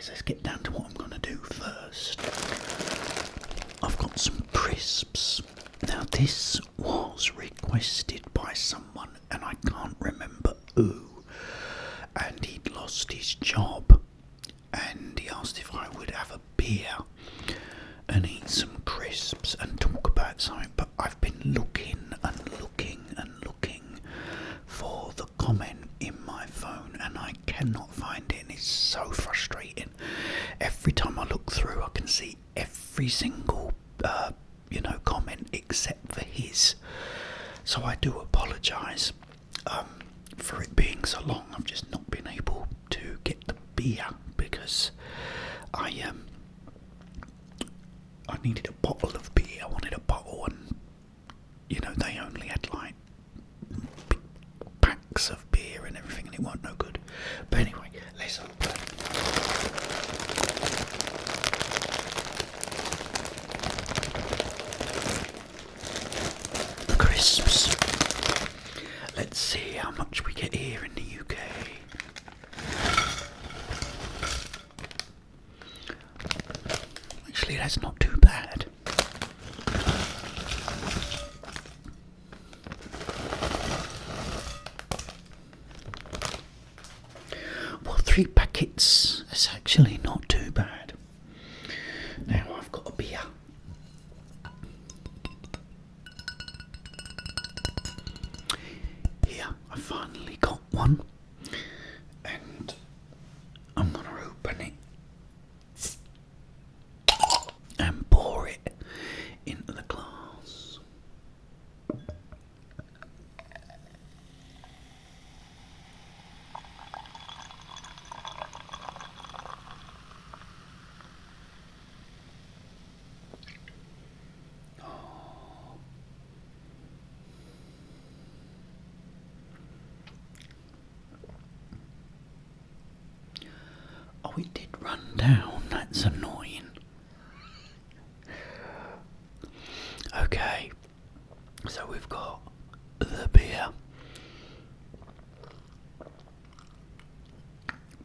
let's get down to what I'm going to do first. I've got some crisps. Now this was requested by someone and I can't remember who, and he'd lost his job and he asked if I would have a beer and eat some crisps and talk about something, but I've been looking and looking and looking for the comment in my phone and I cannot find it, and it's so frustrating. Every time I look through I can see every single comment except for his, so I do apologise for it being so long. I've just not been able to get the beer because I needed a bottle of beer. I wanted a bottle, and they only had like big packs of beer and everything, and it wasn't no good. But anyway, let's open. The crisps. Let's see how much we get here in the UK. Actually, that's not too bad. Well, 3 packets, that's actually not too bad. Now I've got a beer. Here, I finally got one, and I'm going to open it and pour it into the glass. Oh, it did run down, that's annoying. Okay, so we've got the beer.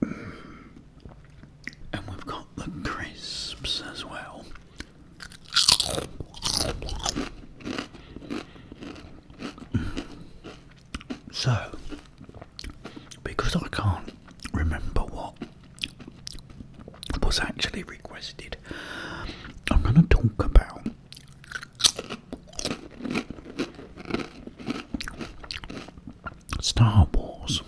And we've got the crisps as well. So, because I can't remember what was actually requested, I'm going to talk about Star Wars.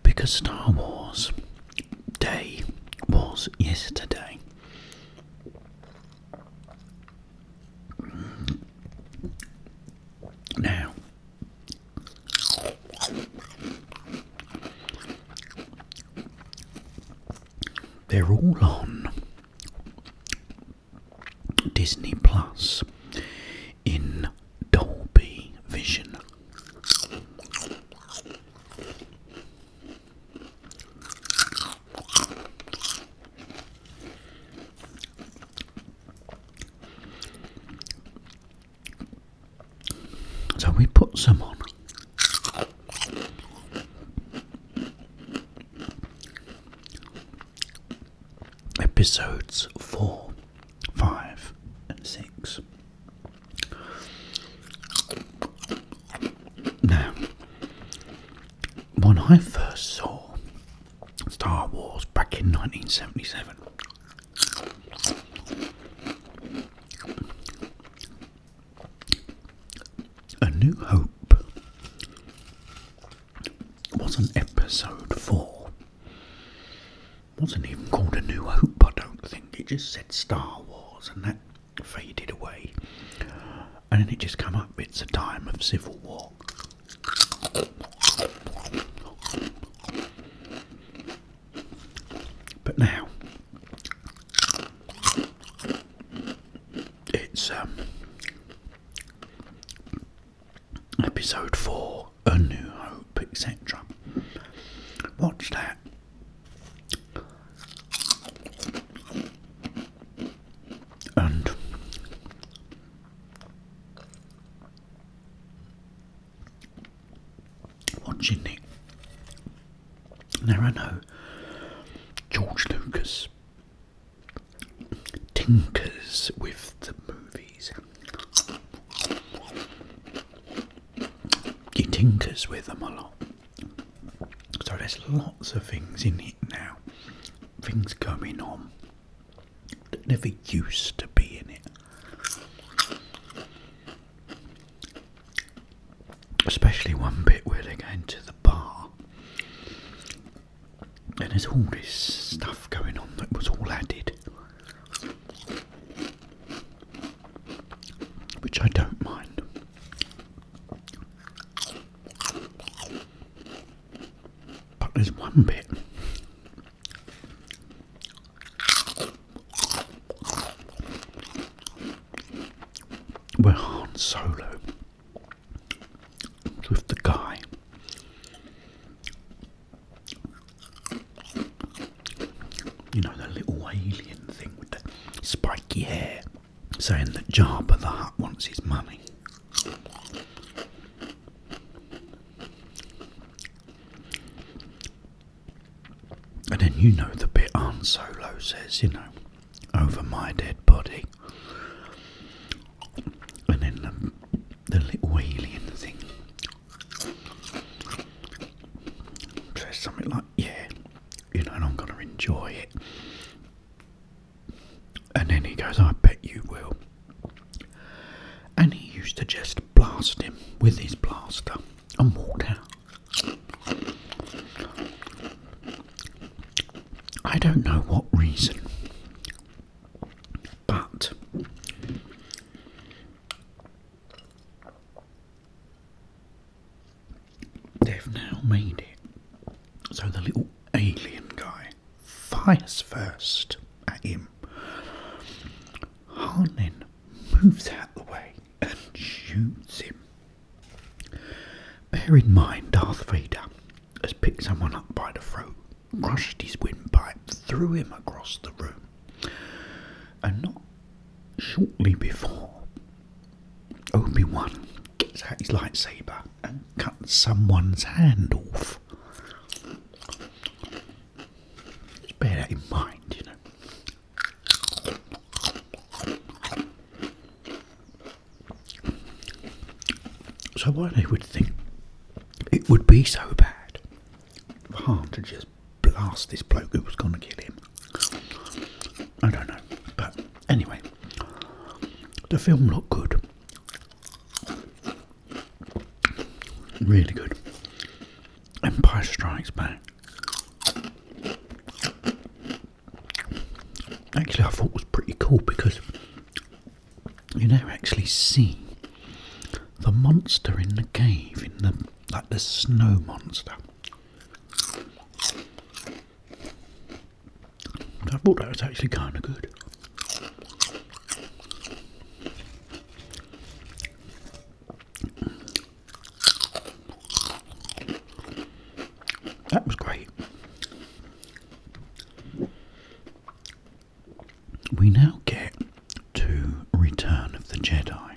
Because Star Wars Day was yesterday. Now, they're all on Disney Plus in Dolby Vision. So we put some on. Episodes 4, 5 and 6. Now, when I first saw Star Wars back in 1977, A New Hope wasn't episode 4. Wasn't even called A New Hope, I don't think. It just said Star Wars, and that faded away. And then it just came up, it's a time of civil war. But now, it's episode 4, A New Hope, etc. Watch that. And watching it. Now I know George Lucas tinkers with the movies. He tinkers with them a lot. So there's lots of things in it now. Things going on that never used to be in it. Especially one bit where they're going to the bar. And there's all this stuff going on that was all added. Which I don't mind. But there's one bit where Han Solo was with the guy. You know, the little alien thing with the spiky hair, saying that Jabba the Hutt wants his money. And then you know the bit Han Solo says, you know, over my dead body. And then the little alien thing says something like, yeah, you know, and I'm going to enjoy it. And then he goes, I bet you will. And he used to just blast him with his blaster and walked out. I don't know what reason, but they've now made it so the little alien guy fires first at him. Han then moves out the way and shoots him. Bear in mind, Darth Vader has picked someone up by the throat, crushed his windpipe, threw him across the room, and not shortly before, Obi-Wan gets out his lightsaber and cuts someone's hand off. Just bear that in mind, you know. So why they would think it would be so bad for Han to just blast this bloke who was going to kill him, I don't know. But anyway, the film looked good. Really good. Empire Strikes Back. Actually, I thought it was pretty cool because you never actually see the monster in the cave, in the like the snow monster. I thought that was actually kind of good. That was great. We now get to Return of the Jedi.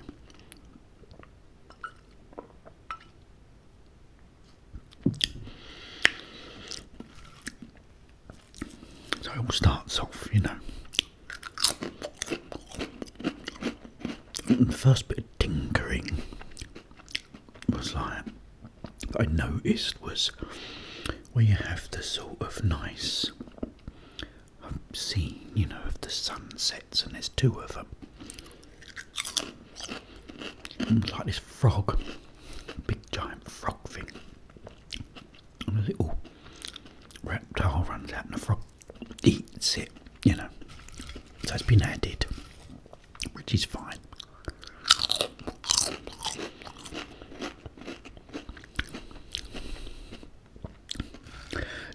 So it all starts off, you know. The first bit of tinkering was like, that I noticed was where you have the sort of nice scene, you know, of the sunsets, and there's two of them. And like this frog, big giant frog thing, and a little reptile runs out and the frog eats it, you know. So it's been added, which is fine.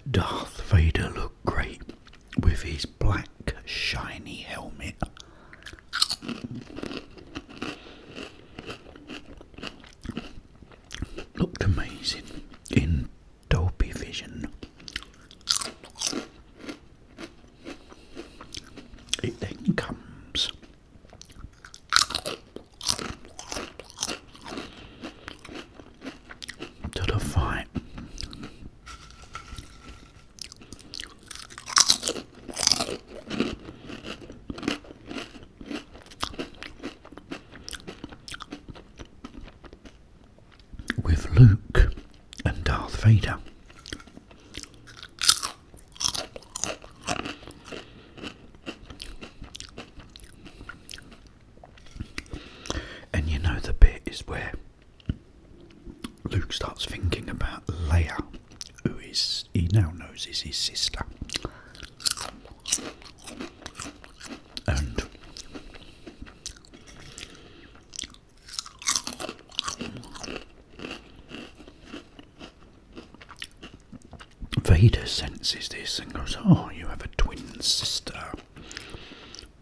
Darth Vader looked great with his black shiny helmet. Looked amazing in Dolby Vision. It then comes to the fight Luke and Darth Vader. And you know the bit is where Luke starts thinking about Leia, who he now knows is his sister. And Vader senses this and goes, "Oh, you have a twin sister.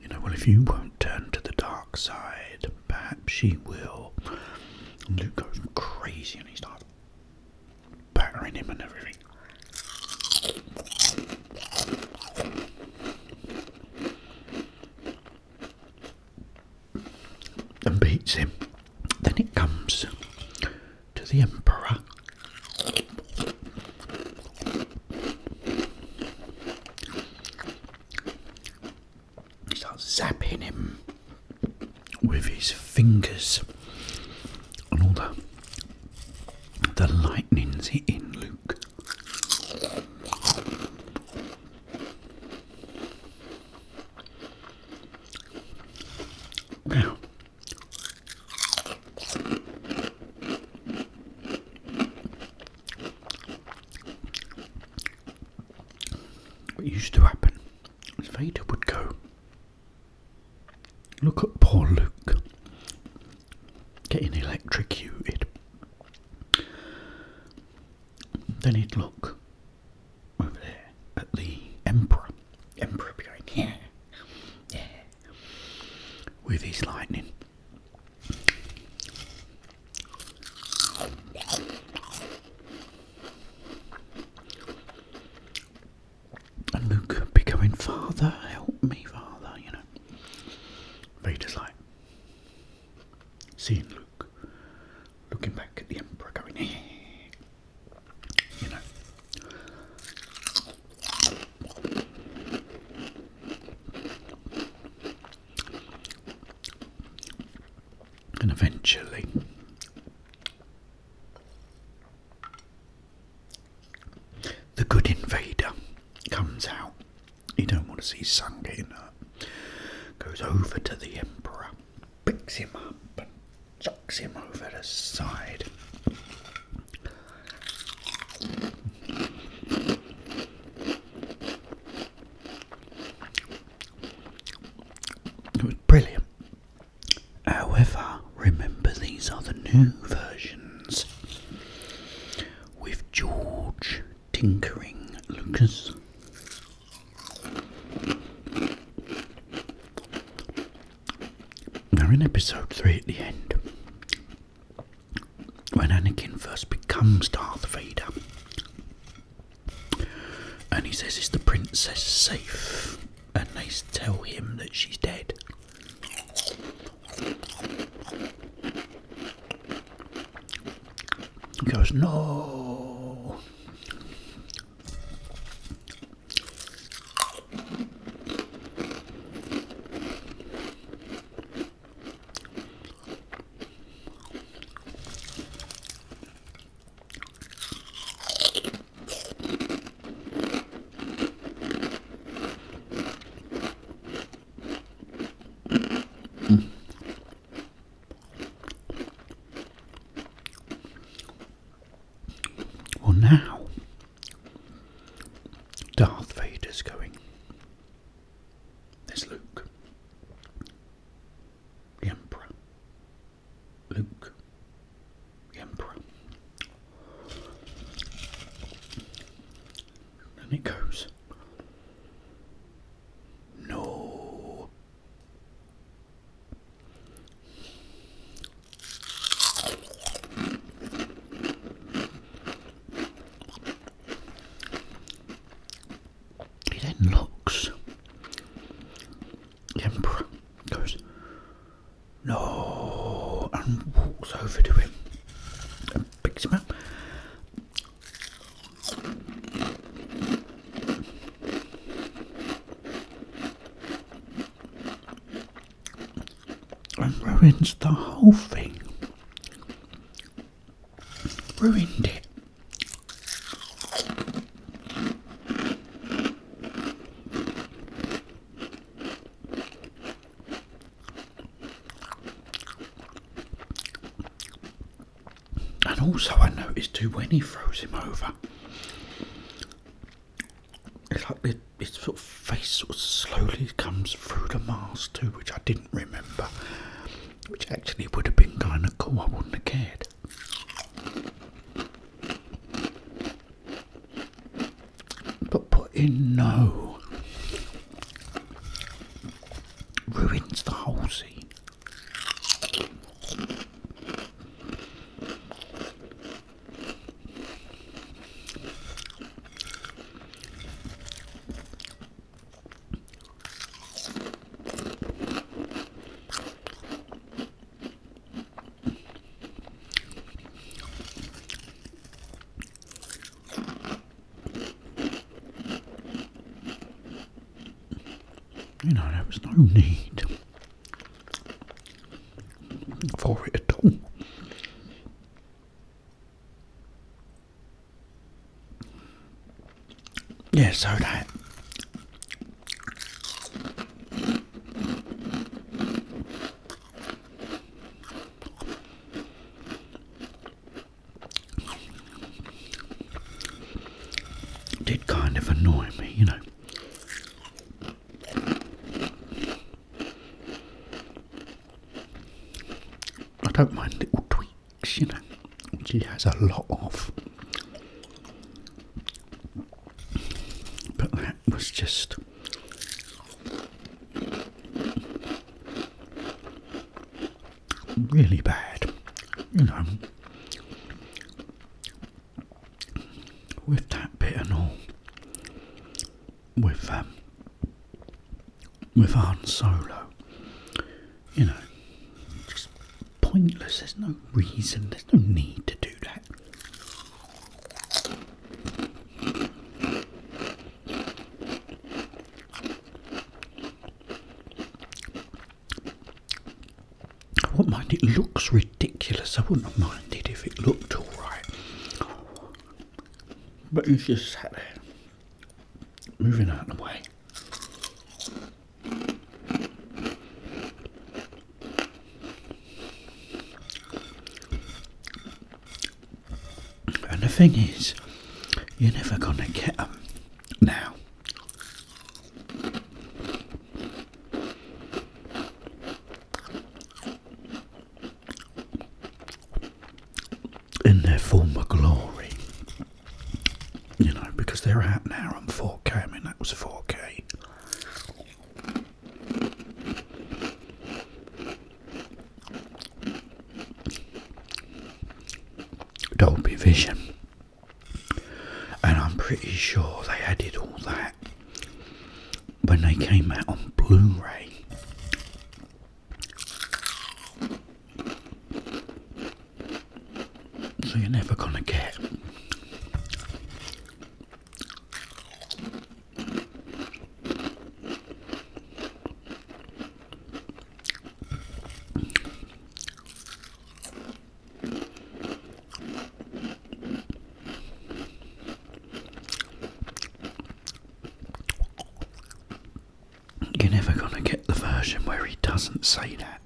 You know, well, if you won't turn to the dark side, perhaps she will." And Luke goes crazy and he starts battering him and everything. And beats him. Then it comes to the Emperor. He starts zapping him with his fingers, and all the lightning's hitting Luke. Now, what used to happen is Vader would go, "Look at poor Luke getting electrocuted." Then he'd look over there at the Emperor. Emperor be going, "Yeah, yeah," with his lightning. And Luke would be going, "Father, help me, Father," you know. Vader's like, seeing Luke, looking back at the Emperor going, "Eh," you know. And eventually the good invader comes out. He don't want to see his son getting hurt. Goes over to the Emperor, picks him up and chucks him over the side. It was brilliant. However, remember, these are the new versions with George tinkering Lucas. Now in episode 3 at the end, when Anakin first becomes Darth Vader, and he says, "Is the princess safe?" and they tell him that she's dead. He goes, "No." Well, now Darth Vader's going. There's Luke, the Emperor. Luke, the Emperor. And it goes, "No." He then looks. The Emperor goes, "No," and walks over to him and picks him up. And ruins the whole thing. ruined it. And also I noticed too when he throws him over, it's like his sort of face sort of slowly comes through the mask too, which I didn't remember. Which actually would have been kind of cool, I wouldn't have cared. But putting no ruins the whole scene. You know, there was no need for it at all. Yeah, so that did kind of annoy me, you know. I don't mind little tweaks, you know, which he has a lot of. But that was just really bad, you know. With that bit and all, with Han Solo, you know, just pointless. There's no reason, there's no need to do that. I wouldn't mind, it looks ridiculous. I wouldn't have minded if it looked alright. But he's just sat there, moving out of the way. And the thing is, you're never going to get them now. In their former glory. You know, because they're out now on 4K. I mean, that was 4K. Dolby Vision. And I'm pretty sure they added all that when they came out on Blu-ray. So you're never gonna get the version where he doesn't say that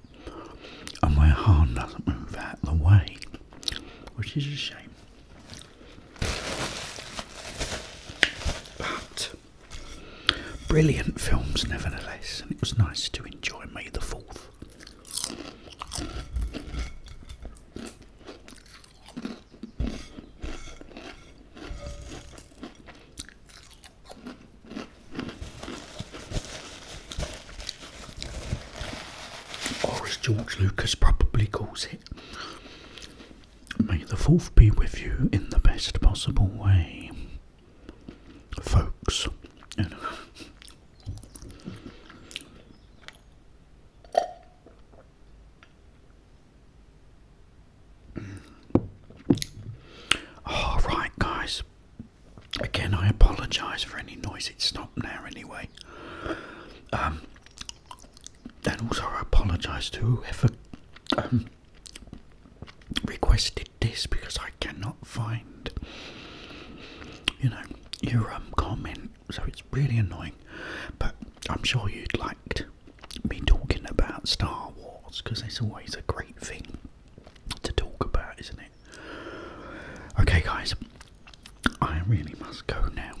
and where Han doesn't move out of the way, which is a shame. But brilliant films nevertheless, and it was nice to enjoy May the 4th. Or as George Lucas probably calls it, may the 4th be with you in the best possible way, folks. You know. Oh, right, guys. Again, I apologise for any noise. It's stopped now anyway. And also I apologise to whoever requested this, because I cannot find, your comment, so it's really annoying. But I'm sure you'd liked me talking about Star Wars, because it's always a great thing to talk about, isn't it? Okay, guys, I really must go now.